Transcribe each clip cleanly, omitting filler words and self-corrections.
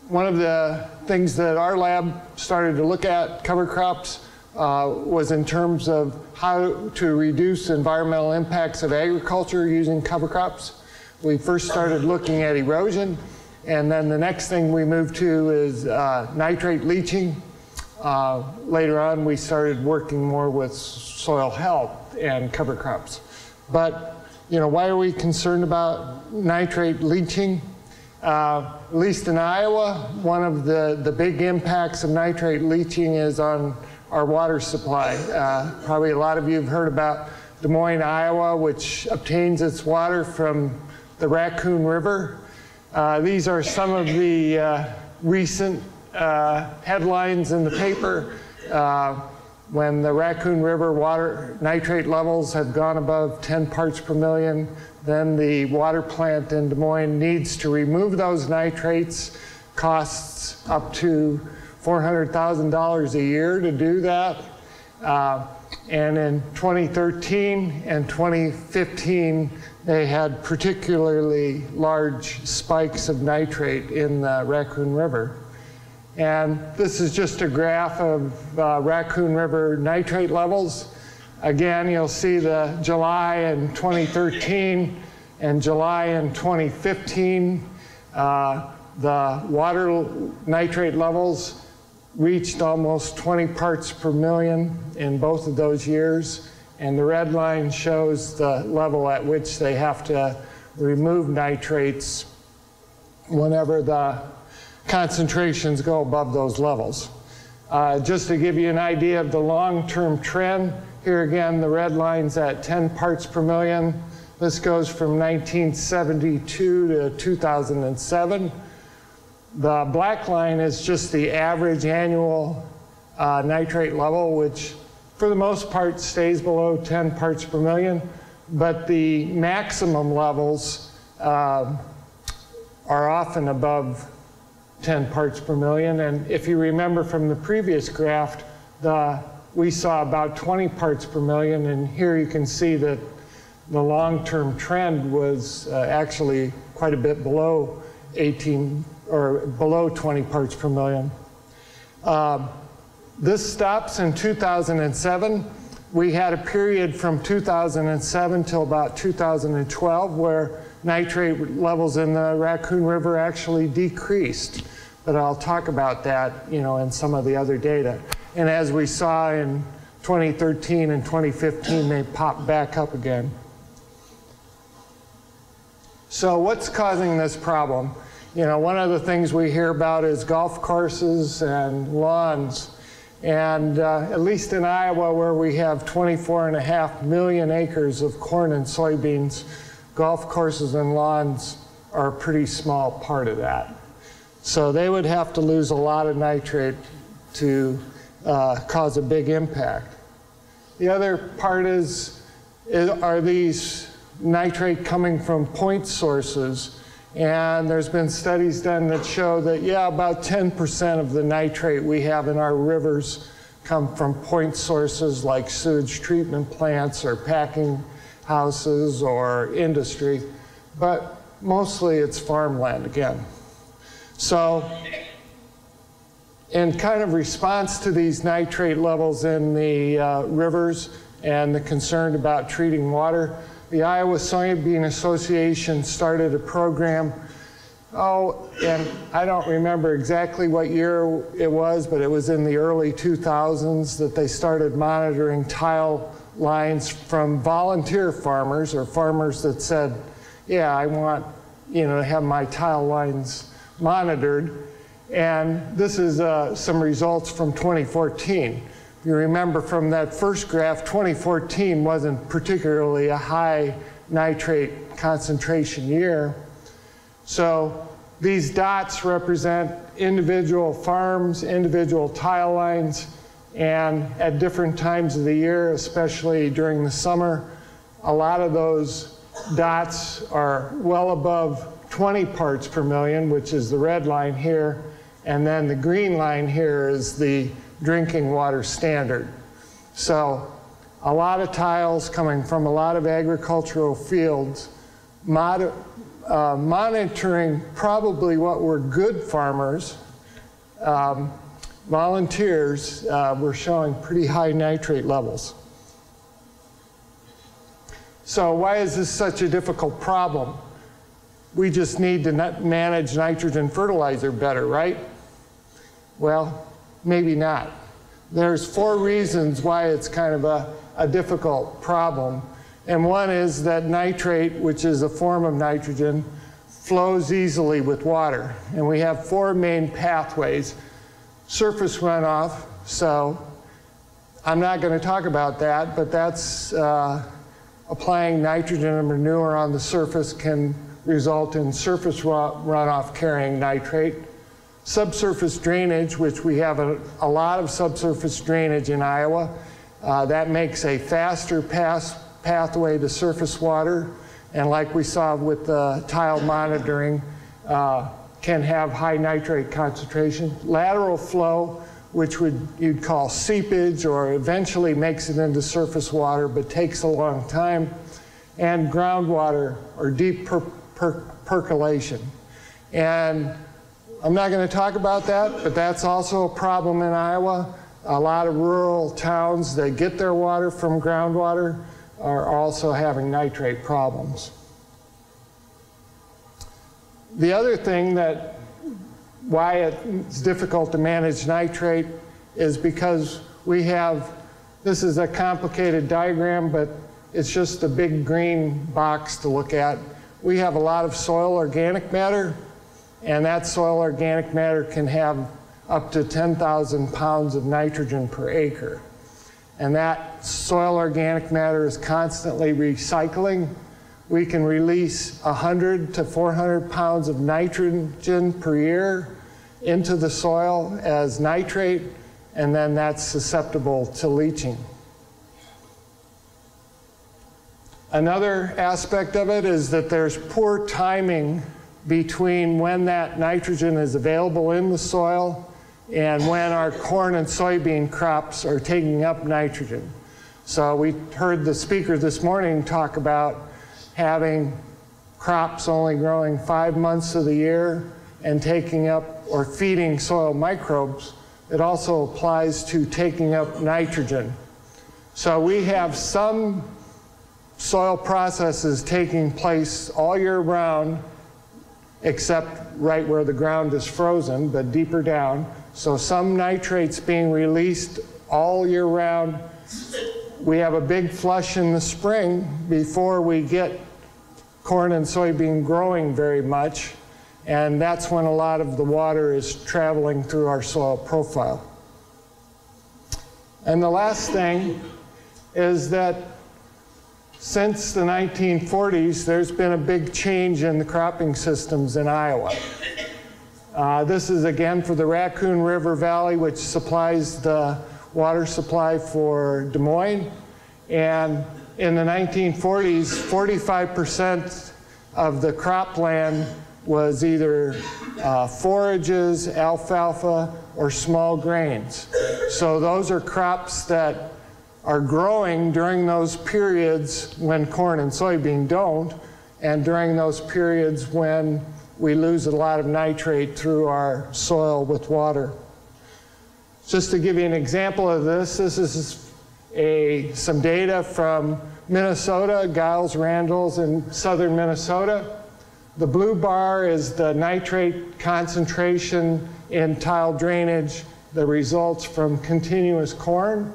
one of the things that our lab started to look at cover crops was in terms of how to reduce environmental impacts of agriculture using cover crops. We first started looking at erosion, and then the next thing we moved to is nitrate leaching. Later on, we started working more with soil health and cover crops. But, you know, why are we concerned about nitrate leaching? At least in Iowa, one of the big impacts of nitrate leaching is on our water supply. Probably a lot of you have heard about Des Moines, Iowa, which obtains its water from the Raccoon River. These are some of the recent headlines in the paper. When the Raccoon River water nitrate levels have gone above 10 parts per million, then the water plant in Des Moines needs to remove those nitrates. Costs up to $400,000 a year to do that. And in 2013 and 2015, they had particularly large spikes of nitrate in the Raccoon River. And this is just a graph of Raccoon River nitrate levels. Again, you'll see the July in 2013 and July in 2015. The water nitrate levels reached almost 20 parts per million in both of those years. And the red line shows the level at which they have to remove nitrates whenever the concentrations go above those levels. Just to give you an idea of the long-term trend, here again the red line's at 10 parts per million. This goes from 1972 to 2007. The black line is just the average annual nitrate level, which for the most part stays below 10 parts per million, but the maximum levels are often above 10 parts per million. And if you remember from the previous graph, we saw about 20 parts per million, and here you can see that the long-term trend was actually quite a bit below 18 or below 20 parts per million. This stops in 2007. We had a period from 2007 till about 2012 where nitrate levels in the Raccoon River actually decreased. But I'll talk about that, you know, in some of the other data. And as we saw in 2013 and 2015, they popped back up again. So what's causing this problem? You know, one of the things we hear about is golf courses and lawns. And at least in Iowa, where we have 24.5 million acres of corn and soybeans, golf courses and lawns are a pretty small part of that. So they would have to lose a lot of nitrate to cause a big impact. The other part are these nitrate coming from point sources? And there's been studies done that show that, yeah, about 10% of the nitrate we have in our rivers come from point sources like sewage treatment plants or packing houses or industry, but mostly it's farmland again. So in kind of response to these nitrate levels in the rivers and the concern about treating water, the Iowa Soybean Association started a program, and I don't remember exactly what year it was, but it was in the early 2000s that they started monitoring tile lines from volunteer farmers or farmers that said, yeah, I want, you know, to have my tile lines monitored. And this is some results from 2014. You remember from that first graph, 2014 wasn't particularly a high nitrate concentration year. So these dots represent individual farms, individual tile lines, and at different times of the year, especially during the summer, a lot of those dots are well above 20 parts per million, which is the red line here, and then the green line here is the drinking water standard. So a lot of tiles coming from a lot of agricultural fields monitoring probably what were good farmers, volunteers were showing pretty high nitrate levels. So why is this such a difficult problem? We just need to manage nitrogen fertilizer better, right? Well, maybe not. There's 4 reasons why it's kind of a difficult problem. And one is that nitrate, which is a form of nitrogen, flows easily with water. And we have 4 main pathways. Surface runoff, so I'm not going to talk about that, but that's applying nitrogen and manure on the surface can result in surface runoff carrying nitrate. Subsurface drainage, which we have a lot of subsurface drainage in Iowa, that makes a faster pathway to surface water, and like we saw with the tile monitoring, can have high nitrate concentration. Lateral flow, which you'd call seepage, or eventually makes it into surface water but takes a long time. And groundwater, or deep percolation. And I'm not going to talk about that, but that's also a problem in Iowa. A lot of rural towns that get their water from groundwater are also having nitrate problems. The other thing why it's difficult to manage nitrate is because we have, this is a complicated diagram, but it's just a big green box to look at. We have a lot of soil organic matter, and that soil organic matter can have up to 10,000 pounds of nitrogen per acre. And that soil organic matter is constantly recycling. We can release 100 to 400 pounds of nitrogen per year into the soil as nitrate, and then that's susceptible to leaching. Another aspect of it is that there's poor timing between when that nitrogen is available in the soil and when our corn and soybean crops are taking up nitrogen. So we heard the speaker this morning talk about having crops only growing 5 months of the year and taking up or feeding soil microbes. It also applies to taking up nitrogen. So we have some soil processes taking place all year round, except right where the ground is frozen, but deeper down. So some nitrates being released all year round. We have a big flush in the spring before we get corn and soybean growing very much, and that's when a lot of the water is traveling through our soil profile. And the last thing is that since the 1940s, there's been a big change in the cropping systems in Iowa. This is again for the Raccoon River Valley, which supplies the water supply for Des Moines. And in the 1940s, 45% of the cropland was either forages, alfalfa, or small grains. So those are crops that are growing during those periods when corn and soybean don't, and during those periods when we lose a lot of nitrate through our soil with water. Just to give you an example of this, this is some data from Minnesota, Giles Randalls in southern Minnesota. The blue bar is the nitrate concentration in tile drainage that results from continuous corn.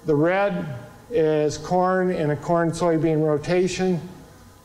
The red is corn in a corn-soybean rotation.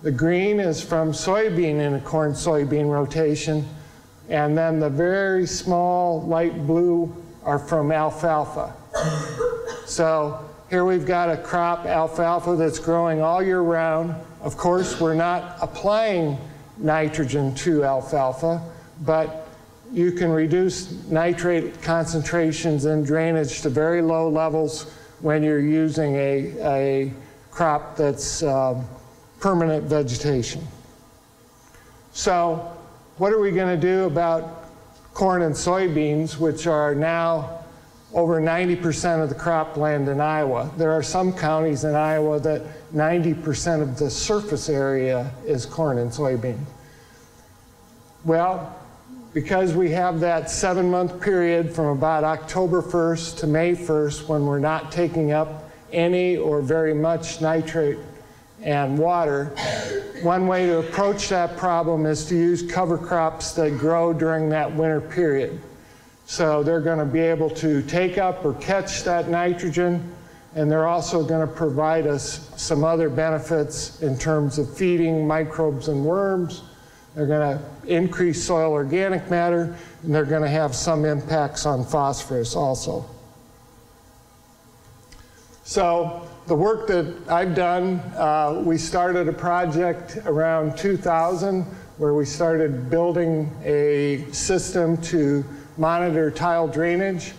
The green is from soybean in a corn-soybean rotation. And then the very small light blue are from alfalfa. So here we've got a crop, alfalfa, that's growing all year round. Of course, we're not applying nitrogen to alfalfa, but you can reduce nitrate concentrations in drainage to very low levels when you're using a crop that's permanent vegetation. So what are we going to do about corn and soybeans, which are now over 90% of the cropland in Iowa? There are some counties in Iowa that 90% of the surface area is corn and soybean. Well, because we have that 7-month period from about October 1st to May 1st when we're not taking up any or very much nitrate and water, one way to approach that problem is to use cover crops that grow during that winter period. So they're going to be able to take up or catch that nitrogen, and they're also going to provide us some other benefits in terms of feeding microbes and worms. They're going to increase soil organic matter, and they're going to have some impacts on phosphorus also. So the work that I've done, we started a project around 2000 where we started building a system to monitor tile drainage.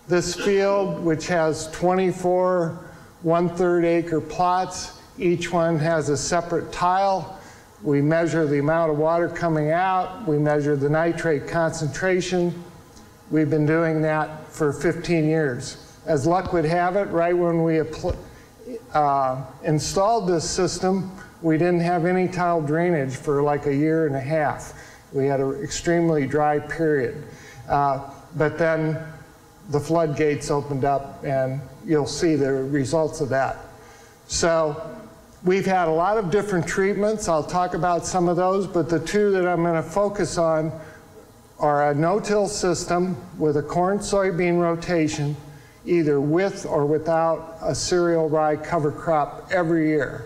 This field, which has 24 1/3 acre plots, each one has a separate tile. We measure the amount of water coming out. We measure the nitrate concentration. We've been doing that for 15 years. As luck would have it, right when we installed this system, we didn't have any tile drainage for like a year and a half. We had an extremely dry period. But then the floodgates opened up, and you'll see the results of that. So we've had a lot of different treatments. I'll talk about some of those, but the two that I'm going to focus on are a no-till system with a corn-soybean rotation, either with or without a cereal rye cover crop every year.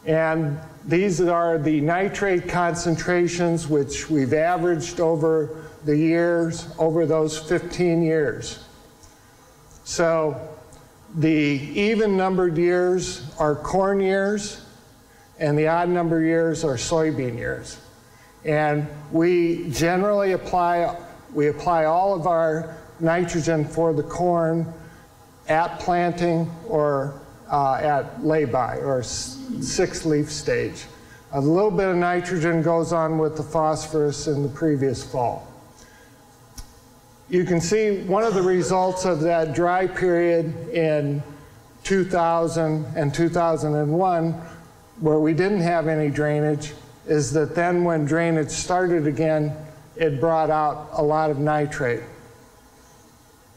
And these are the nitrate concentrations which we've averaged over the years, over those 15 years. So the even numbered years are corn years, and the odd number years are soybean years. And we generally apply all of our nitrogen for the corn at planting or at lay-by, or 6th leaf stage. A little bit of nitrogen goes on with the phosphorus in the previous fall. You can see one of the results of that dry period in 2000 and 2001, where we didn't have any drainage, is that then when drainage started again, it brought out a lot of nitrate.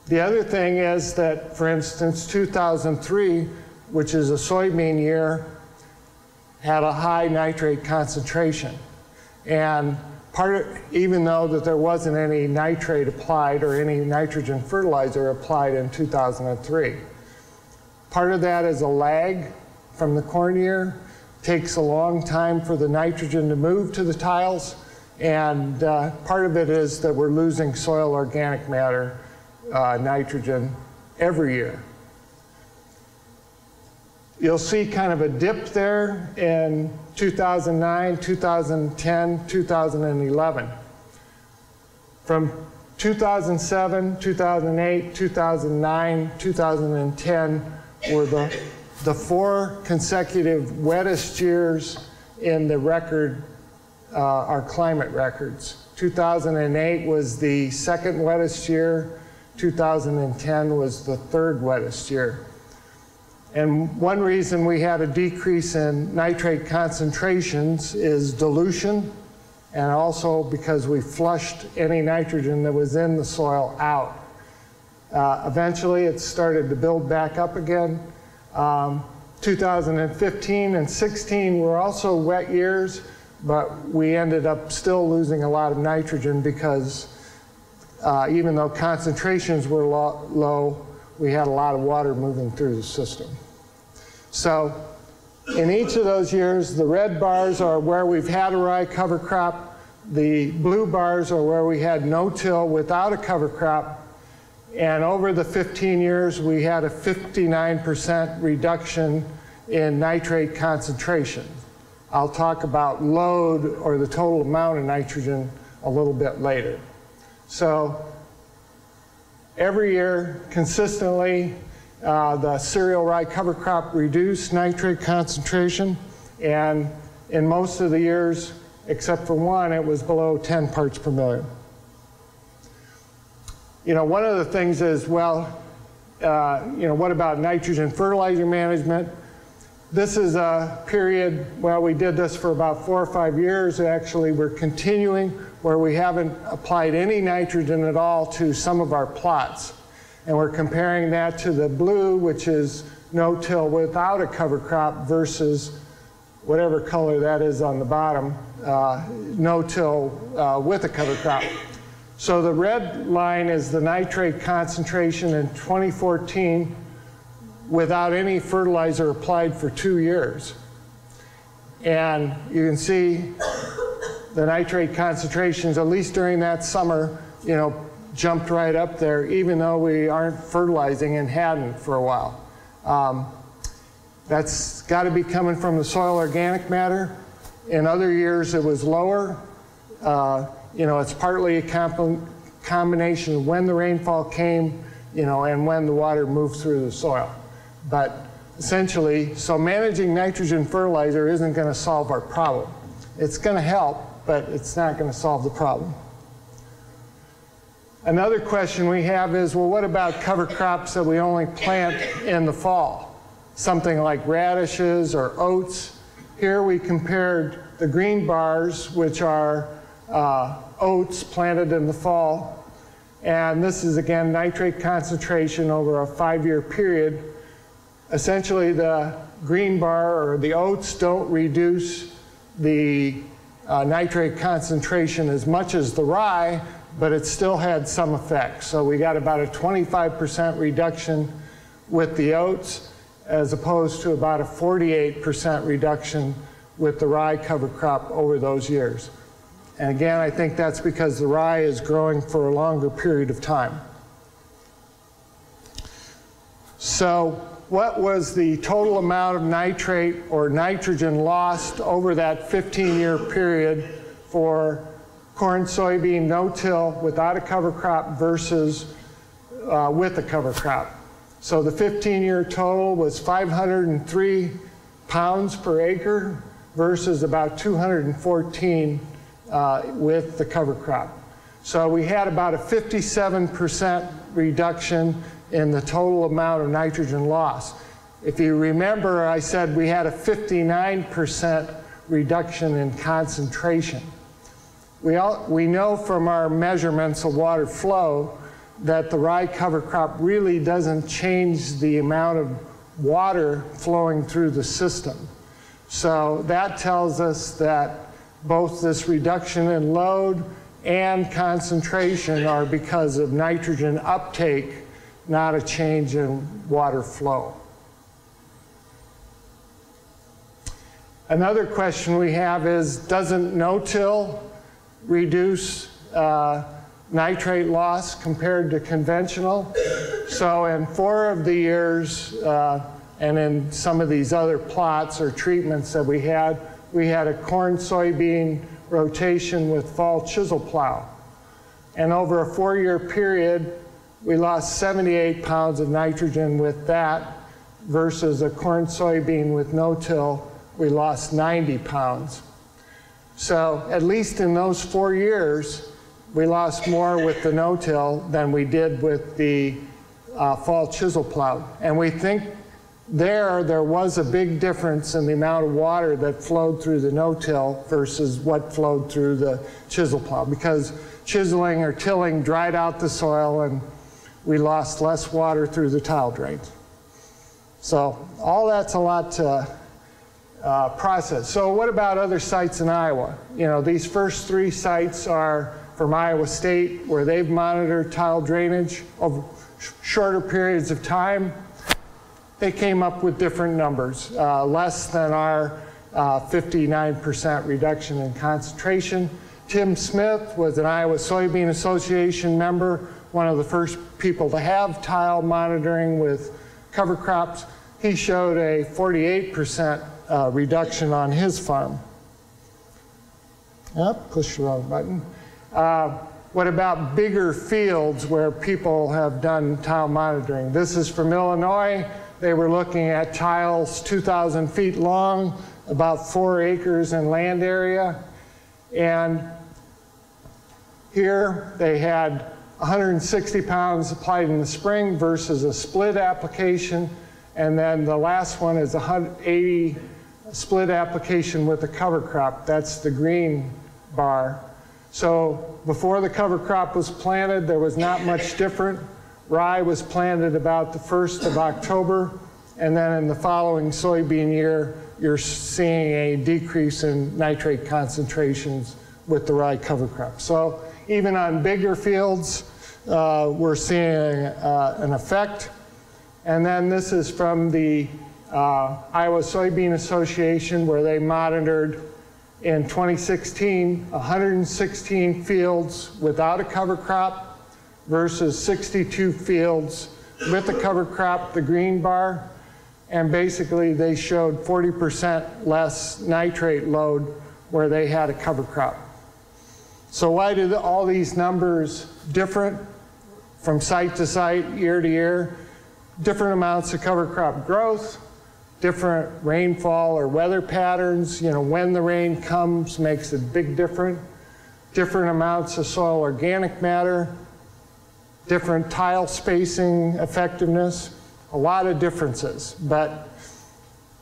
The other thing is that, for instance, 2003, which is a soybean year, had a high nitrate concentration. And even though that there wasn't any nitrate applied or any nitrogen fertilizer applied in 2003. Part of that is a lag from the corn year. It takes a long time for the nitrogen to move to the tiles, and part of it is that we're losing soil organic matter, nitrogen, every year. You'll see kind of a dip there in 2009, 2010, 2011. From 2007, 2008, 2009, 2010 were the 4 consecutive wettest years in the record, our climate records. 2008 was the 2nd wettest year. 2010 was the 3rd wettest year. And one reason we had a decrease in nitrate concentrations is dilution, and also because we flushed any nitrogen that was in the soil out. Eventually it started to build back up again. 2015 and 16 were also wet years, but we ended up still losing a lot of nitrogen because even though concentrations were low, we had a lot of water moving through the system. So in each of those years, the red bars are where we've had a rye cover crop. The blue bars are where we had no-till without a cover crop. And over the 15 years, we had a 59% reduction in nitrate concentration. I'll talk about load, or the total amount of nitrogen, a little bit later. So every year, consistently, the cereal rye cover crop reduced nitrate concentration, and in most of the years, except for one, it was below 10 parts per million. You know, one of the things is, well, you know, what about nitrogen fertilizer management? This is a period, well, we did this for about 4 or 5 years. Actually, we're continuing where we haven't applied any nitrogen at all to some of our plots. And we're comparing that to the blue, which is no-till without a cover crop, versus whatever color that is on the bottom, no-till with a cover crop. So the red line is the nitrate concentration in 2014 without any fertilizer applied for 2 years. And you can see the nitrate concentrations, at least during that summer, jumped right up there, even though we aren't fertilizing and hadn't for a while. That's got to be coming from the soil organic matter. In other years, it was lower. It's partly a combination of when the rainfall came, and when the water moved through the soil. But essentially, so managing nitrogen fertilizer isn't going to solve our problem. It's going to help, but it's not going to solve the problem. Another question we have is, well, what about cover crops that we only plant in the fall? Something like radishes or oats. Here we compared the green bars, which are oats planted in the fall. And this is, again, nitrate concentration over a 5-year period. Essentially, the green bar or the oats don't reduce the nitrate concentration as much as the rye, but it still had some effect. So we got about a 25% reduction with the oats, as opposed to about a 48% reduction with the rye cover crop over those years. And again, I think that's because the rye is growing for a longer period of time. So what was the total amount of nitrate or nitrogen lost over that 15-year period for corn, soybean, no-till without a cover crop versus with a cover crop? So the 15-year total was 503 pounds per acre versus about 214 with the cover crop. So we had about a 57% reduction in the total amount of nitrogen loss. If you remember, I said we had a 59% reduction in concentration. We know from our measurements of water flow that the rye cover crop really doesn't change the amount of water flowing through the system. So that tells us that both this reduction in load and concentration are because of nitrogen uptake, not a change in water flow. Another question we have is, doesn't no-till reduce nitrate loss compared to conventional? So in 4 of the years, and in some of these other plots or treatments that we had a corn soybean rotation with fall chisel plow. And over a 4-year period, we lost 78 pounds of nitrogen with that versus a corn soybean with no-till, we lost 90 pounds. So at least in those 4 years, we lost more with the no-till than we did with the fall chisel plow. And we think there was a big difference in the amount of water that flowed through the no-till versus what flowed through the chisel plow, because chiseling or tilling dried out the soil and we lost less water through the tile drains. So all that's a lot to process. So what about other sites in Iowa? These first 3 sites are from Iowa State, where they've monitored tile drainage over shorter periods of time. They came up with different numbers, less than our 59% reduction in concentration. Tim Smith was an Iowa Soybean Association member, one of the first people to have tile monitoring with cover crops. He showed a 48% reduction on his farm. Push the wrong button. What about bigger fields where people have done tile monitoring? This is from Illinois. They were looking at tiles 2,000 feet long, about 4 acres in land area. And here they had 160 pounds applied in the spring versus a split application. And then the last one is 180 split application with a cover crop. That's the green bar. So before the cover crop was planted, there was not much different. Rye was planted about the 1st of October, and then in the following soybean year, you're seeing a decrease in nitrate concentrations with the rye cover crop. So even on bigger fields, we're seeing an effect. And then this is from the Iowa Soybean Association, where they monitored in 2016 116 fields without a cover crop versus 62 fields with a cover crop, the green bar. And basically they showed 40% less nitrate load where they had a cover crop. So why did all these numbers different from site to site, year to year? Different amounts of cover crop growth, different rainfall or weather patterns. You know, when the rain comes makes a big difference. Different amounts of soil organic matter, different tile spacing effectiveness, a lot of differences. But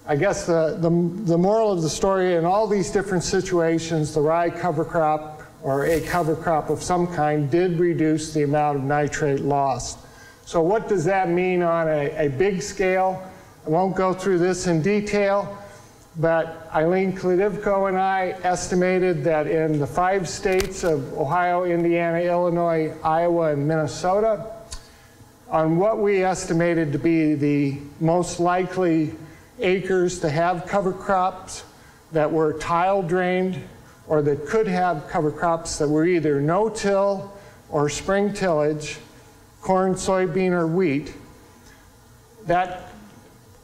I guess the moral of the story, in all these different situations, the rye cover crop or a cover crop of some kind did reduce the amount of nitrate lost. So what does that mean on a big scale? I won't go through this in detail, but Eileen Kladivko and I estimated that in the 5 states of Ohio, Indiana, Illinois, Iowa, and Minnesota, on what we estimated to be the most likely acres to have cover crops that were tile drained or that could have cover crops that were either no-till or spring tillage, corn, soybean, or wheat, that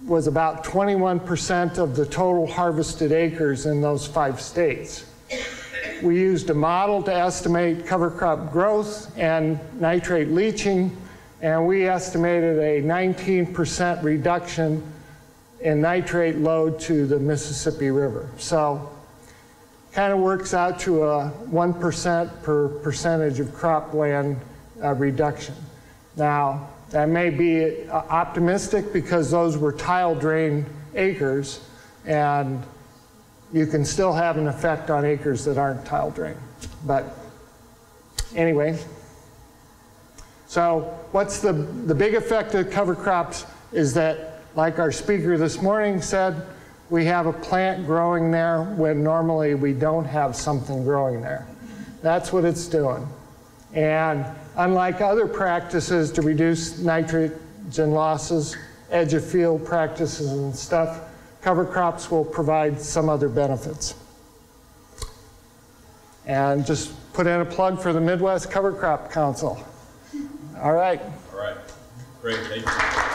was about 21% of the total harvested acres in those 5 states. We used a model to estimate cover crop growth and nitrate leaching, and we estimated a 19% reduction in nitrate load to the Mississippi River. So kind of works out to a 1% per percentage of cropland reduction. Now, that may be optimistic because those were tile drained acres, and you can still have an effect on acres that aren't tile drained. But anyway, so what's the big effect of cover crops is that, like our speaker this morning said, we have a plant growing there when normally we don't have something growing there. That's what it's doing. And unlike other practices to reduce nitrogen losses, edge of field practices and stuff, cover crops will provide some other benefits. And just put in a plug for the Midwest Cover Crop Council. All right. All right. Great. Thank you.